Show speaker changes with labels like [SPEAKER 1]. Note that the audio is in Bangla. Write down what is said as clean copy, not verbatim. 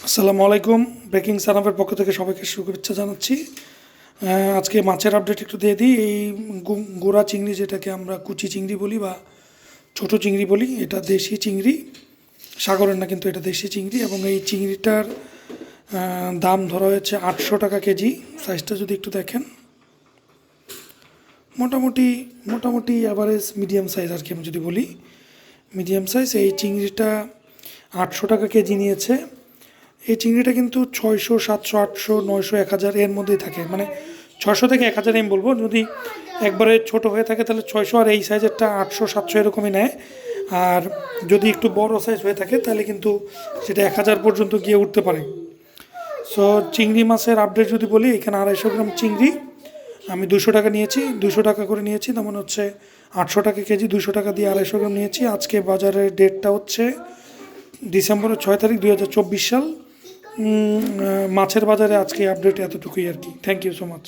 [SPEAKER 1] আসসালামু আলাইকুম। ব্রেকিং সানাফের পক্ষ থেকে সবাইকে শুভেচ্ছা জানাচ্ছি। আজকে মাছের আপডেট একটু দিয়ে দিই। এই গোড়া চিংড়ি, যেটাকে আমরা কুচি চিংড়ি বলি বা ছোট চিংড়ি বলি, এটা দেশি চিংড়ি, সাগরের না, কিন্তু এটা দেশি চিংড়ি। এবং এই চিংড়িটার দাম ধরা হয়েছে 800 টাকা কেজি। সাইজটা যদি একটু দেখেন, মোটামুটি মোটামুটি অ্যাভারেজ মিডিয়াম সাইজ আর কি। আমি যদি বলি মিডিয়াম সাইজ, এই চিংড়িটা 800 টাকা কেজি নিয়েছে। এই চিংড়িটা কিন্তু 600, 700, 800, 900, 1000 এর মধ্যেই থাকে। মানে 600 থেকে 1000 আমি বলবো। যদি একবারে ছোট হয়ে থাকে তাহলে 600, আর এই সাইজেরটা 800, 700 এরকমই নেয়। আর যদি একটু বড় সাইজ হয়ে থাকে তাহলে কিন্তু সেটা 1000 পর্যন্ত গিয়ে উঠতে পারে। সো চিংড়ি মাছের আপডেট যদি বলি, এখানে 250 গ্রাম চিংড়ি আমি 200 টাকা নিয়েছি, 200 টাকা করে নিয়েছি। তেমন হচ্ছে 800 টাকা কেজি, 200 টাকা দিয়ে 250 গ্রাম নিয়েছি। আজকে বাজারের ডেটটা হচ্ছে ডিসেম্বরের 6 তারিখ 2024 সাল। মাছের বাজারে আজকে আপডেট এতটুকুই আর কি। Thank you so much.